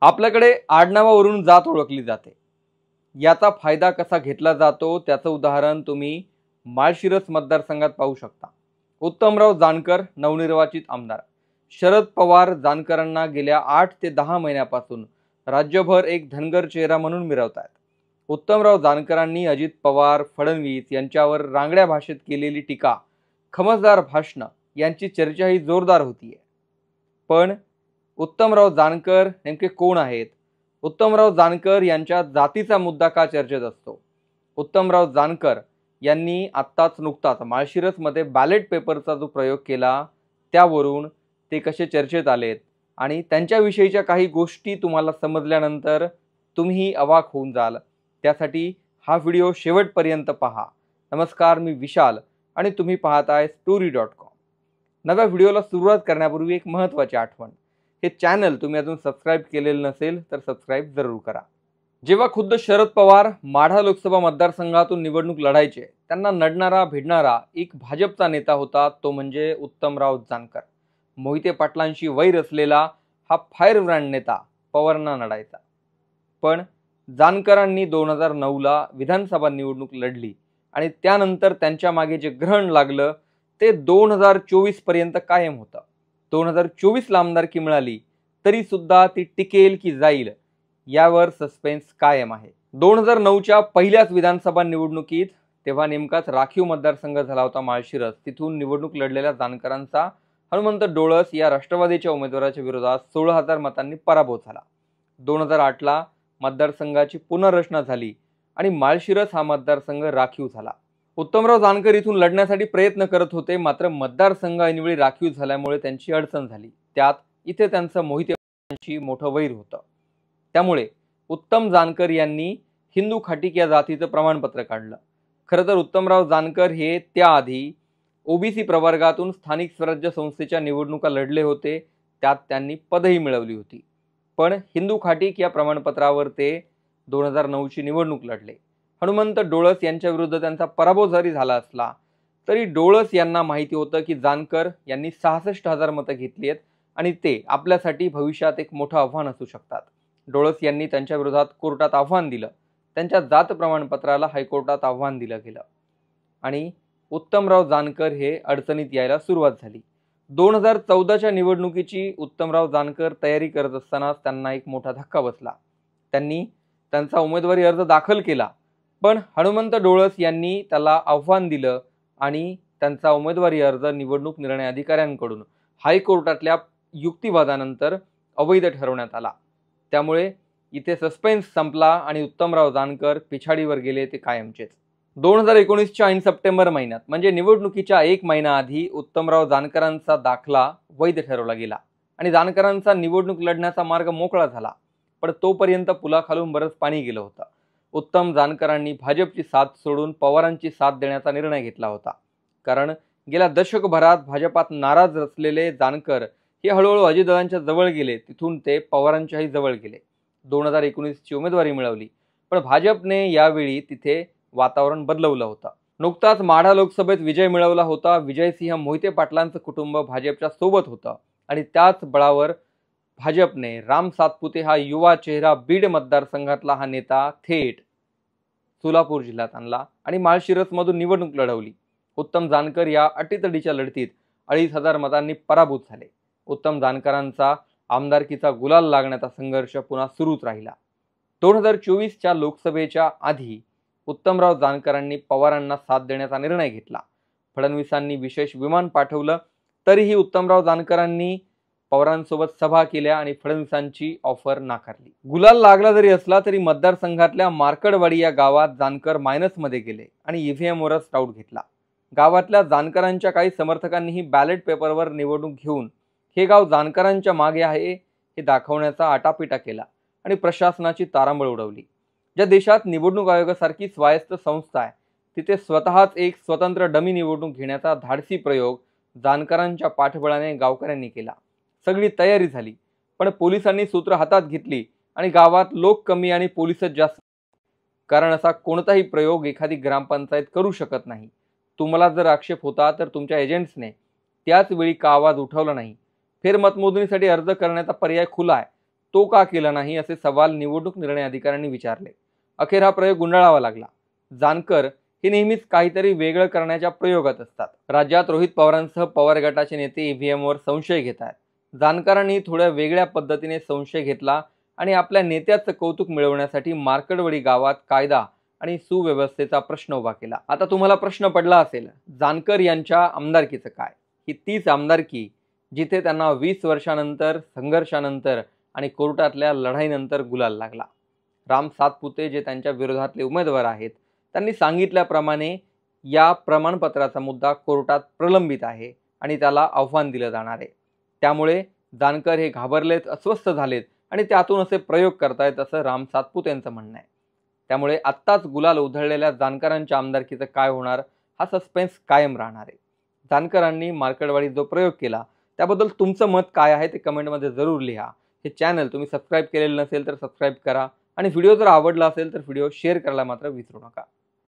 आपल्याकडे आडनावावरून जात ओळखली जाते। याचा फायदा कसा घेतला जातो त्याचं उदाहरण तुम्ही माळशिरस मतदारसंघात पाहू शकता। उत्तमराव जानकर नवनिर्वाचित आमदार, शरद पवार जानकरांना गेल्या 8 ते 10 महिन्यापासून राज्यभर एक धनगर चेहरा म्हणून मिरवतात। उत्तमराव जानकरांनी अजित पवार, फडणवीस यांच्यावर रांगड्या भाषेत केलेली टीका, खमसदार भाषण यांची चर्चाही जोरदार होतीये। पण उत्तमराव जानकर नेमके कोण आहेत? उत्तमराव जानकर यांच्या जातीचा मुद्दा का चर्चेत असतो? उत्तमराव जानकर यांनी नुकताच माळशिरसमध्ये बॅलेट पेपरचा जो प्रयोग केला त्यावरून ते कसे चर्चेत आलेत आणि त्यांच्याविषयीच्या काही गोष्टी तुम्हाला समजल्यानंतर तुम्ही अवाक होऊन जाल। त्यासाठी हा व्हिडिओ शेवटपर्यंत पहा। नमस्कार, मी विशाल आणि तुम्ही पाहताय story.com। नव्या व्हिडिओला सुरुवात करण्यापूर्वी एक महत्त्वाची आठवण, हे चॅनल तुम्ही अजून सबस्क्राइब केलेलं नसेल तर सबस्क्राइब जरूर करा। जेव्हा खुद्द शरद पवार माढा लोकसभा मतदारसंघातून निवडणूक लढायचे, त्यांना नडणारा भिडणारा एक भाजपचा नेता होता, तो म्हणजे उत्तमराव जानकर। मोहिते पाटलांशी वैर असलेला हा फायर ब्रँड नेता पवारांना नडायचा। पण जानकरांनी 2009ला विधानसभा निवडणूक लढली आणि त्यानंतर त्यांच्या मागे जे ग्रहण लागलं ते 2024 पर्यंत कायम होतं। 2024ला आमदारकी मिळाली तरी सुद्धा ती टिकेल की जाईल यावर सस्पेन्स कायम आहे। 2009च्या पहिल्याच विधानसभा निवडणुकीत तेव्हा नेमकाच राखीव मतदारसंघ झाला होता माळशिरस, तिथून निवडणूक लढलेल्या जानकरांचा हनुमंत डोळस या राष्ट्रवादीच्या उमेदवाराच्या विरोधात 16,000 मतांनी पराभव झाला। 2008ला मतदारसंघाची पुनर्रचना झाली आणि माळशिरस हा मतदारसंघ राखीव झाला। उत्तमराव जानकर इथून लढण्यासाठी प्रयत्न करत होते, मात्र मतदारसंघ ऐनवेळी राखीव झाल्यामुळे त्यांची अडचण झाली। त्यात इथे त्यांचं मोहिते पाटलांशी मोठं वैर होतं। त्यामुळे उत्तम जानकर यांनी हिंदू खाटीक या जातीचं प्रमाणपत्र काढलं। खरं तर उत्तमराव जानकर हे त्याआधी ओबीसी प्रवर्गातून स्थानिक स्वराज्य संस्थेच्या निवडणुका लढले होते, त्यात त्यांनी पदही मिळवली होती। पण हिंदू खाटीक या प्रमाणपत्रावर ते 2009ची निवडणूक लढले। हनुमंत डोळस यांच्या विरुद्ध त्यांचा पराभव जरी झाला असला तरी डोळस यांना माहिती होतं की जानकर यांनी 66,000 मतं घेतली आहेत आणि ते आपल्यासाठी भविष्यात एक मोठं आव्हान असू शकतात। डोळस यांनी त्यांच्या विरोधात कोर्टात आव्हान दिलं, त्यांच्या जात प्रमाणपत्राला हायकोर्टात आव्हान दिलं गेलं आणि उत्तमराव जानकर हे अडचणीत यायला सुरुवात झाली। 2014च्या निवडणुकीची उत्तमराव जानकर तयारी करत असताना त्यांना एक मोठा धक्का बसला। त्यांनी त्यांचा उमेदवारी अर्ज दाखल केला, पण हनुमंत डोळस यांनी त्याला आव्हान दिलं आणि त्यांचा उमेदवारी अर्ज निवडणूक निर्णय अधिकाऱ्यांकडून हायकोर्टातल्या युक्तिवादानंतर अवैध ठरवण्यात आला। त्यामुळे इथे सस्पेन्स संपला आणि उत्तमराव जानकर पिछाडीवर गेले ते कायमचेच। 2019च्या ऐन सप्टेंबर महिन्यात म्हणजे निवडणुकीच्या 1 महिना आधी उत्तमराव जानकरांचा दाखला वैध ठरवला गेला आणि जानकरांचा निवडणूक लढण्याचा मार्ग मोकळा झाला। पण तोपर्यंत पुलाखालून बरंच पाणी गेलं होतं। उत्तम जानकरांनी भाजपची साथ सोडून पवारांची साथ देण्याचा निर्णय घेतला होता, कारण गेल्या दशकभरात भाजपात नाराज असलेले जानकर हे हळूहळू अजितदादांच्या जवळ गेले, तिथून ते पवारांच्याही जवळ गेले। 2019ची उमेदवारी मिळवली, पण भाजपने यावेळी तिथे वातावरण बदलवलं होतं। नुकताच माढा लोकसभेत विजय मिळवला होता। विजयसिंह मोहिते पाटलांचं कुटुंब भाजपच्या सोबत होतं आणि त्याच बळावर भाजपने राम सातपुते हा युवा चेहरा बीड मतदारसंघातला हा नेता थेट सोलापूर जिल्ह्यात आणला आणि माळशिरसमधून निवडणूक लढवली। उत्तम जानकर या अटीतडीच्या लढतीत 2,500 मतांनी पराभूत झाले। उत्तम जानकरांचा आमदारकीचा गुलाल लागण्याचा संघर्ष पुन्हा सुरूच राहिला। 2024च्या लोकसभेच्या आधी उत्तमराव जानकरांनी पवारांना साथ देण्याचा निर्णय घेतला। फडणवीसांनी विशेष विमान पाठवलं तरीही उत्तमराव जानकरांनी पवारांसोबत सभा केल्या आणि फडणवीसांची ऑफर नाकारली। गुलाल लागला जरी असला तरी मतदारसंघातल्या मार्कडवाडी या गावात जानकर मायनसमध्ये गेले आणि ईव्हीएमवरच डाऊट घेतला। गावातल्या जानकरांच्या काही समर्थकांनीही बॅलेट पेपरवर निवडणूक घेऊन हे गाव जानकरांच्या मागे आहे हे दाखवण्याचा आटापिटा केला आणि प्रशासनाची तारांबळ उडवली। ज्या देशात निवडणूक आयोगासारखी स्वायत्त संस्था आहे तिथे स्वतःच एक स्वतंत्र डमी निवडणूक घेण्याचा धाडसी प्रयोग जानकरांच्या पाठबळाने गावकऱ्यांनी केला। सगळी तयारी झाली, पण पोलिसांनी सूत्र हातात घेतली आणि गावात लोक कमी आणि पोलिसच जास्त, कारण असा कोणताही प्रयोग एखादी ग्रामपंचायत करू शकत नाही। तुम्हाला जर आक्षेप होता तर तुमच्या एजंट्सने त्याच वेळी का आवाज उठवला नाही? फेरमतमोजणीसाठी अर्ज करण्याचा पर्याय खुला आहे, तो का केला नाही असे सवाल निवडणूक निर्णय अधिकाऱ्यांनी विचारले. अखेर हा प्रयोग गुंडाळावा लागला. जानकर हे नेहमीच काहीतरी वेगळं करण्याच्या प्रयोगात असतात. राज्यात रोहित पवारांसह पवार गटाचे नेते ईव्हीएमवर संशय घेत आहेत. जानकरांनी थोड्या वेगळ्या पद्धतीने संशय घेतला आणि आपल्या नेत्याचं कौतुक मिळवण्यासाठी मार्कडवडी गावात कायदा आणि सुव्यवस्थेचा प्रश्न उभा केला. आता तुम्हाला प्रश्न पडला असेल, जानकर यांच्या आमदारकीचं काय? ही तीच आमदारकी जिथे त्यांना 20 वर्षानंतर, संघर्षानंतर आणि कोर्टातल्या लढाईनंतर गुलाल लागला. राम सातपुते जे त्यांच्या विरोधातले उमेदवार आहेत, त्यांनी सांगितल्याप्रमाणे या प्रमाणपत्राचा मुद्दा कोर्टात प्रलंबित आहे आणि त्याला आव्हान दिलं जाणार आहे. त्यामुळे जानकर हे घाबरलेत, अस्वस्थ झालेत आणि त्यातून असे प्रयोग करतायत असं राम सातपुते यांचं म्हणणं आहे. त्यामुळे आत्ताच गुलाल उधळलेल्या जानकरांच्या आमदारकीचं काय होणार हा सस्पेन्स कायम राहणार आहे. जानकरांनी मार्कडवाडीत जो प्रयोग केला त्याबद्दल तुमचं मत काय आहे ते कमेंटमध्ये जरूर लिहा. हे चॅनल तुम्ही सबस्क्राईब केलेलं नसेल तर सबस्क्राईब करा आणि व्हिडिओ जर आवडला असेल तर व्हिडिओ शेअर करायला मात्र विसरू नका.